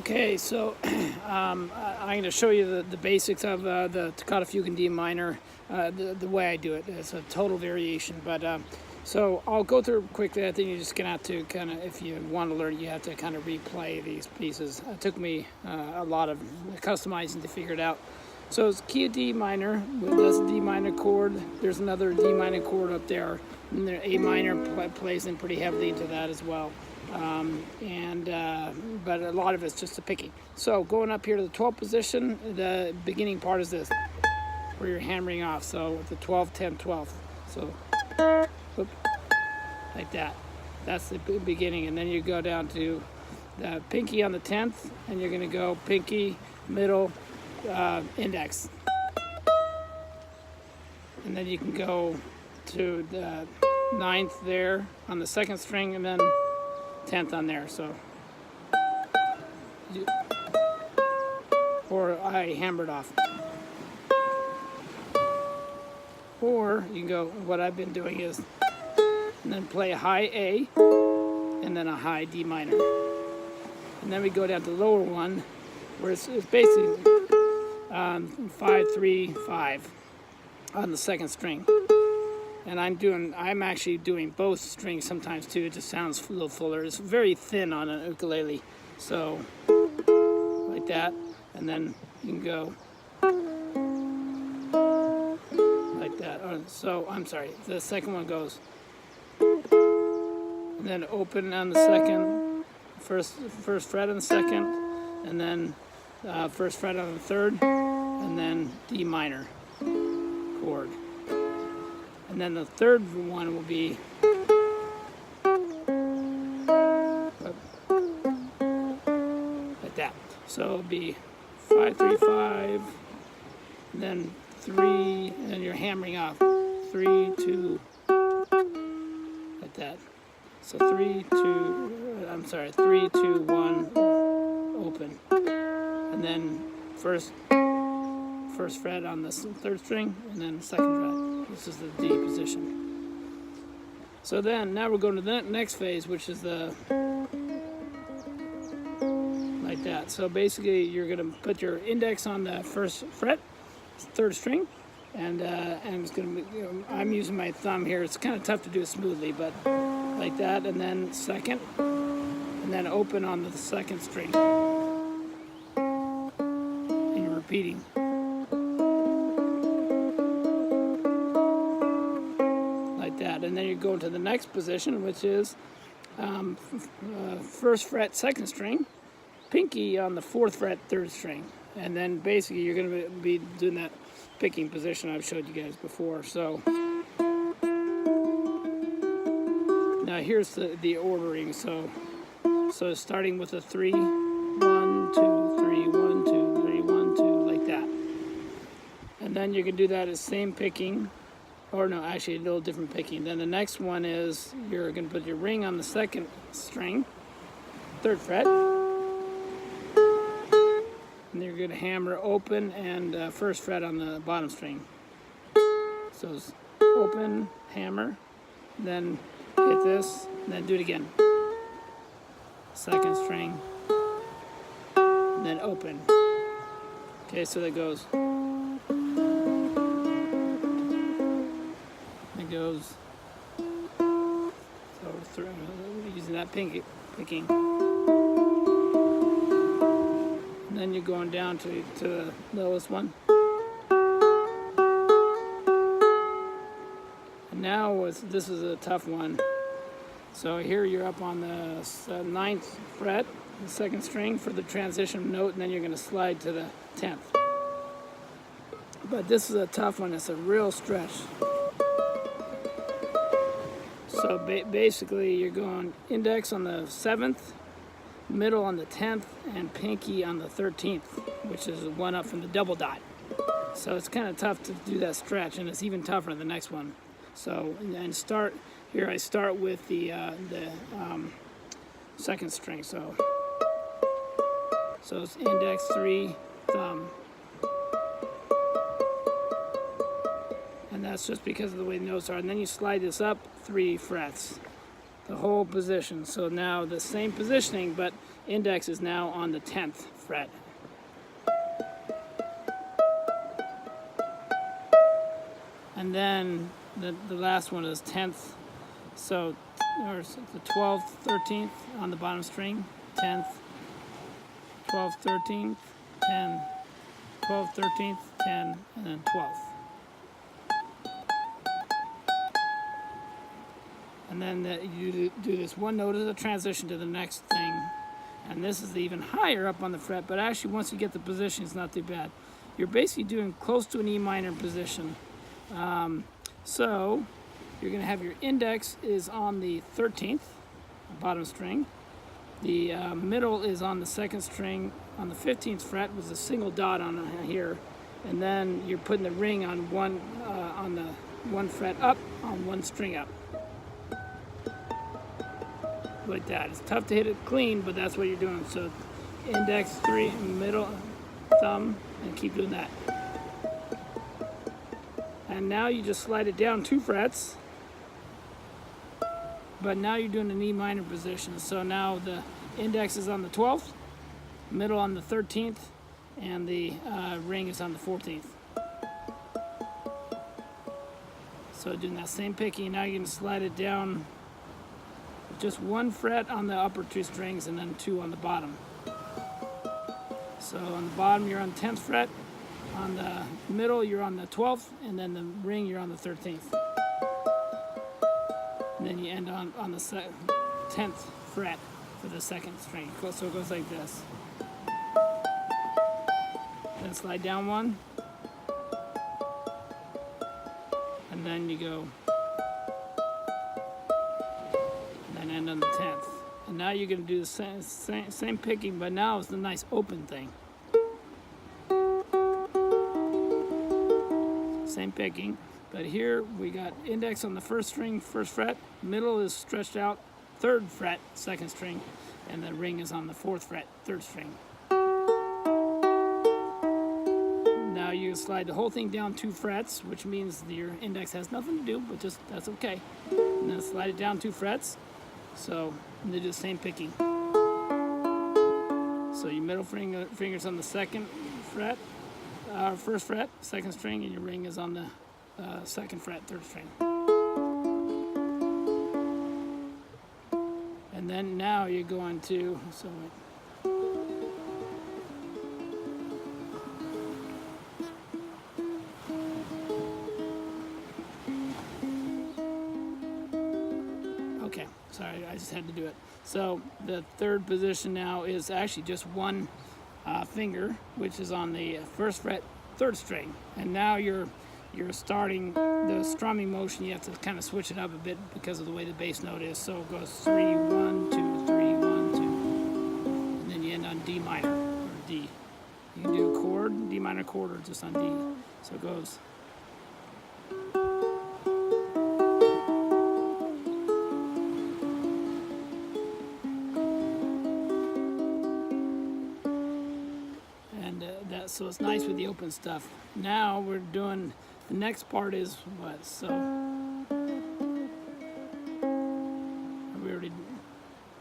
Okay, so I'm going to show you the basics of the Toccata Fugue in D minor, the way I do it. It's a total variation, but so I'll go through quickly. I think you're just going to have to kind of, if you want to learn, you have to kind of replay these pieces. It took me a lot of customizing to figure it out. So it's key of D minor, that's a D minor chord. There's another D minor chord up there, and the A minor plays in pretty heavily into that as well. But a lot of it's just a picking. So going up here to the 12th position, the beginning part is this, where you're hammering off. So the 12, 10, 12. So whoop, like that. That's the beginning, and then you go down to the pinky on the 10th, and you're going to go pinky, middle, index, and then you can go to the 9th there on the 2nd string, and then 10th on there. So or I hammered off, or you can go, what I've been doing is, and then play a high A and then a high D minor, and then we go down to the lower one where it's basically 5, 3, 5 on the 2nd string. And I'm actually doing both strings sometimes too. It just sounds a little fuller. It's very thin on an ukulele. So like that, and then you can go like that. So I'm sorry, the second one goes, and then open on the second, first fret on the second, and then first fret on the third, and then D minor chord. And then the third one will be like that. So it'll be 5, 3, 5, and then 3, and you're hammering off 3, 2, like that. So 3, 2, 1, open, and then first fret on the 3rd string, and then 2nd fret. This is the D position. So then, now we're going to the next phase, which is the, like that. So basically, you're going to put your index on the 1st fret, 3rd string, and it's going to be, I'm using my thumb here. It's kind of tough to do it smoothly, but like that, and then 2nd, and then open on the 2nd string, and you're repeating. And then you go to the next position, which is 1st fret, 2nd string, pinky on the 4th fret, 3rd string, and then basically you're going to be doing that picking position I've showed you guys before. So now here's the ordering. So starting with a 3, 1, 2, 3, 1, 2, 3, 1, 2, like that, and then you can do that as same picking. Or no, actually a little different picking. Then the next one is you're going to put your ring on the 2nd string, 3rd fret, and you're going to hammer open and 1st fret on the bottom string. So it's open, hammer, then hit this, and then do it again. 2nd string, and then open. Okay, so that goes. Goes so through using that picking, and then you're going down to the lowest one, and now this is a tough one. So here you're up on the 9th fret, the 2nd string for the transition note, and then you're going to slide to the 10th. But this is a tough one. It's a real stretch. So basically you're going index on the 7th, middle on the 10th, and pinky on the 13th, which is one up from the double dot. So it's kind of tough to do that stretch, and it's even tougher in the next one. So and start here. I start with the 2nd string. So it's index, 3, thumb. And that's just because of the way the notes are. And then you slide this up 3 frets, the whole position. So now the same positioning, but index is now on the 10th fret. And then the last one is 10th, so or the 12th, 13th on the bottom string, 10th, 12th, 13th, 10, 12th, 13th, 10, and then 12th. And then you do this one note as a transition to the next thing. And this is even higher up on the fret, but actually once you get the position, it's not too bad. You're basically doing close to an E minor position. So you're going to have your index is on the 13th, bottom string. The middle is on the 2nd string on the 15th fret with a single dot on here. And then you're putting the ring on the one fret up on one string up. Like that. It's tough to hit it clean, but that's what you're doing. So index 3, middle, thumb, and keep doing that. And now you just slide it down 2 frets, but now you're doing an E minor position. So now the index is on the 12th, middle on the 13th, and the ring is on the 14th. So doing that same picking, now you can slide it down just 1 fret on the upper 2 strings and then 2 on the bottom. So on the bottom you're on the 10th fret, on the middle you're on the 12th, and then the ring you're on the 13th. And then you end on the 10th fret for the 2nd string. So it goes like this. Then slide down 1, and then you go, and end on the 10th. And now you're going to do the same picking, but now it's the nice open thing. Same picking, but here we got index on the 1st string, 1st fret, middle is stretched out, 3rd fret, 2nd string, and the ring is on the 4th fret, 3rd string. Now you slide the whole thing down 2 frets, which means your index has nothing to do, but just that's okay. And then slide it down 2 frets. So they do the same picking. So your middle finger's on the 2nd fret, 1st fret, 2nd string, and your ring is on the 2nd fret, 3rd string. And then now you're going to, okay, sorry, I just had to do it. So the 3rd position now is actually just 1 finger, which is on the 1st fret, 3rd string. And now you're starting the strumming motion. You have to kind of switch it up a bit because of the way the bass note is. So it goes 3, 1, 2, 3, 1, 2, and then you end on D minor or D. You can do a chord, D minor chord, or just on D. So it goes. So it's nice with the open stuff. Now we're doing, the next part is what? So have we already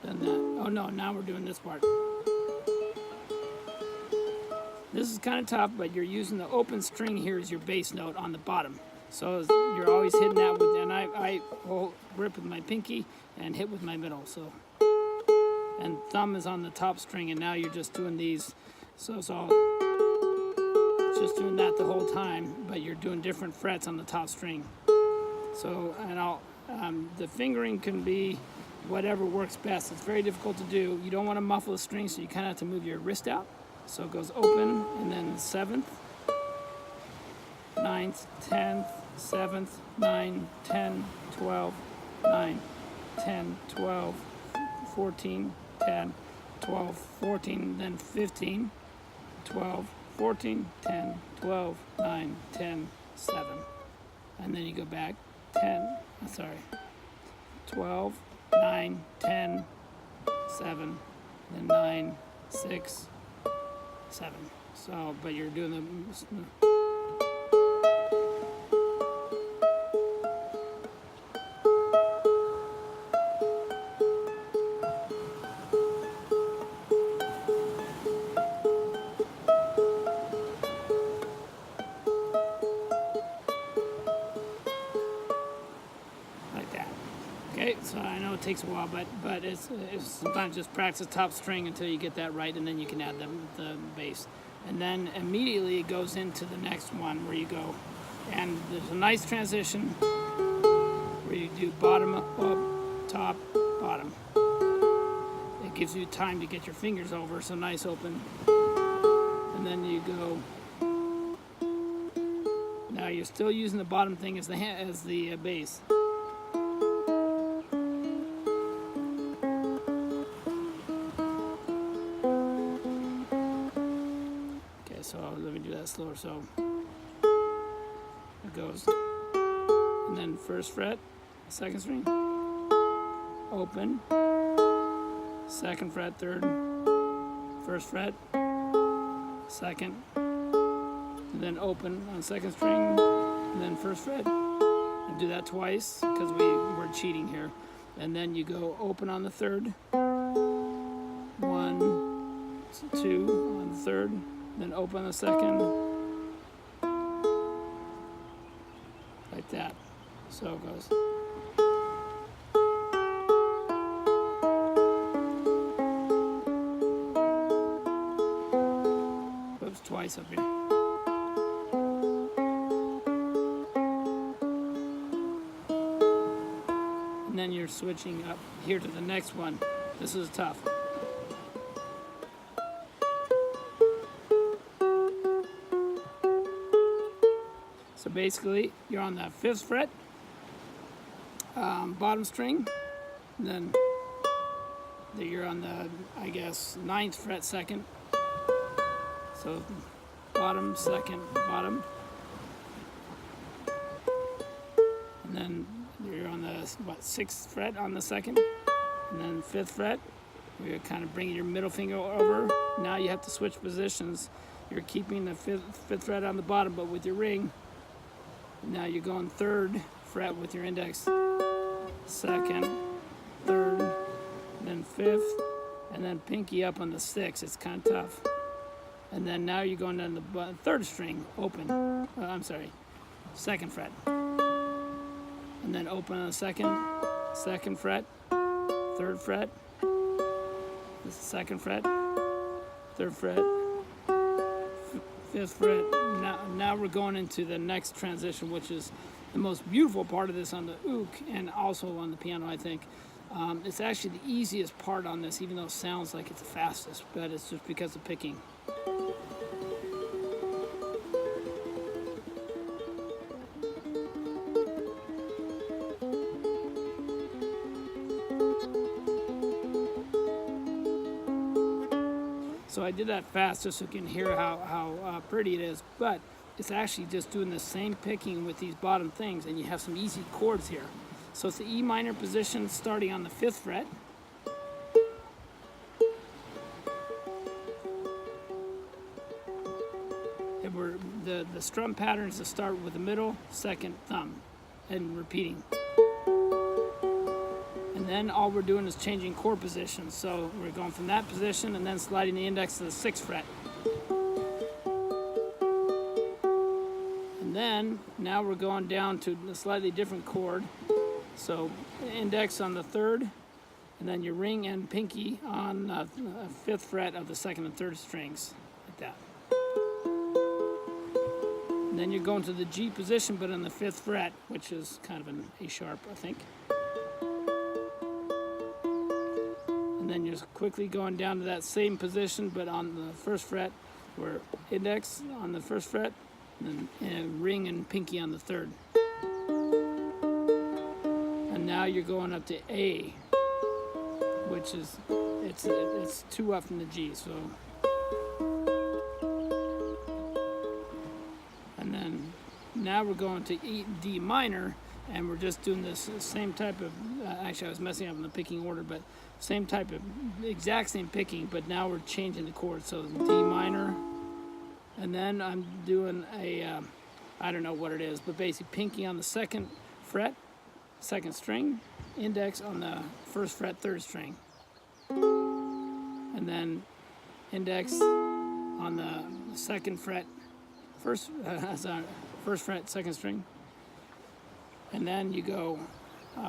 done that? Oh no, now we're doing this part. This is kind of tough, but you're using the open string here as your bass note on the bottom. So you're always hitting that with, and I will grip with my pinky and hit with my middle. So, and thumb is on the top string, and now you're just doing these. So it's all just doing that the whole time, but you're doing different frets on the top string. So, and the fingering can be whatever works best. It's very difficult to do. You don't want to muffle the string, so you kind of have to move your wrist out. So it goes open, and then 7th, 9th, 10th, 7th, 9, 10, 12, 9, 10, 12, 14, 10, 12, 14, then 15, 12, 14, 10, 12, 9, 10, 7. And then you go back 12, 9, 10, 7, then 9, 6, 7. So, but you're doing the Okay, so I know it takes a while, but it's sometimes just practice top string until you get that right, and then you can add the bass. And then immediately it goes into the next one where you go, and there's a nice transition where you do bottom up, top, bottom. It gives you time to get your fingers over, so nice open. And then you go. Now you're still using the bottom thing as the bass. So let me do that slower. So it goes, and then first fret, second string, open, second fret, third, first fret, second, and then open on second string, and then first fret, and do that twice because we're cheating here. And then you go open on the third, 1, 2 on the third, then open the second, like that. So it goes. Oops, twice up here. And then you're switching up here to the next one. This is tough. So basically, you're on the 5th fret, bottom string, and then you're on the, I guess, 9th fret second. So bottom, second, bottom. And then you're on the, 6th fret on the second, and then 5th fret. You're kind of bringing your middle finger over. Now you have to switch positions. You're keeping the 5th fret on the bottom, but with your ring. Now you're going 3rd fret with your index, 2nd, 3rd, then 5th, and then pinky up on the 6th. It's kind of tough. And then now you're going down the 3rd string, open. I'm sorry, 2nd fret. And then open on the 2nd fret, 3rd fret, the 2nd fret, 3rd fret, 5th fret. Now we're going into the next transition, which is the most beautiful part of this on the uke and also on the piano, I think. It's actually the easiest part on this, even though it sounds like it's the fastest, but it's just because of picking. So I did that fast just so you can hear how pretty it is, but it's actually just doing the same picking with these bottom things, and you have some easy chords here. So it's the E minor position starting on the 5th fret. And the strum pattern is to start with the middle, 2nd thumb, and repeating. And then all we're doing is changing chord positions. So we're going from that position and then sliding the index to the 6th fret. And then now we're going down to a slightly different chord. So index on the 3rd, and then your ring and pinky on the 5th fret of the 2nd and 3rd strings, like that. And then you're going to the G position, but on the 5th fret, which is kind of an A sharp, I think. And then you're quickly going down to that same position, but on the 1st fret, where index on the 1st fret, and ring and pinky on the 3rd. And now you're going up to A, which is it's 2 up from the G. So, and then now we're going to D minor, and we're just doing this same type of. Actually, I was messing up in the picking order, but same type of exact same picking, but now we're changing the chords. So D minor, and then I'm doing a I don't know what it is, but basically pinky on the 2nd fret, 2nd string, index on the 1st fret, 3rd string, and then index on the 2nd fret, 1st fret, 2nd string, and then you go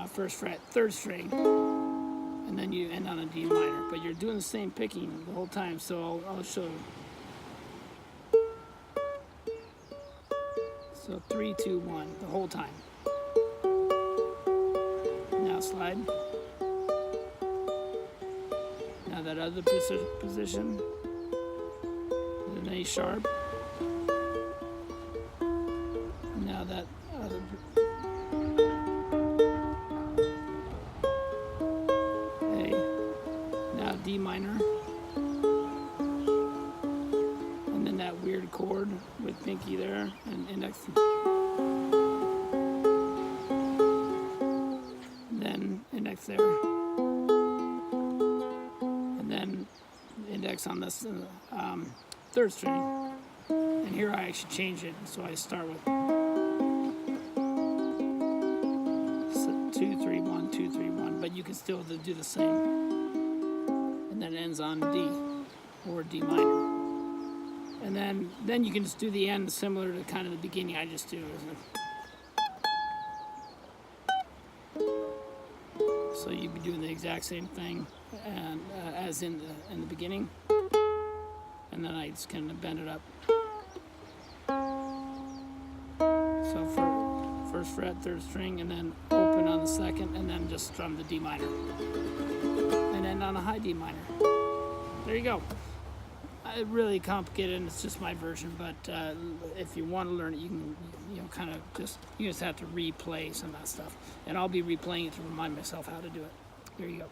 first fret, third string, and then you end on a D minor. But you're doing the same picking the whole time, so I'll show you. So 3, 2, 1, the whole time. Now slide. Now that other position, an A sharp. Now that other. A. Now D minor. And then that weird chord with pinky there and index. And then index there. And then index on this third string. And here I actually change it, so I start with 2, 3, 1, 2, 3, 1, but you can still do the same. And then it ends on D or D minor. And then you can just do the end similar to kind of the beginning I just do. So you'd be doing the exact same thing and as in the beginning. And then I just kind of bend it up. So for first fret, third string, and then open on the second, and then just strum the D minor. And end on a high D minor. There you go. Really complicated, and it's just my version, but if you want to learn it, you can, kind of you just have to replay some of that stuff. And I'll be replaying it to remind myself how to do it. There you go.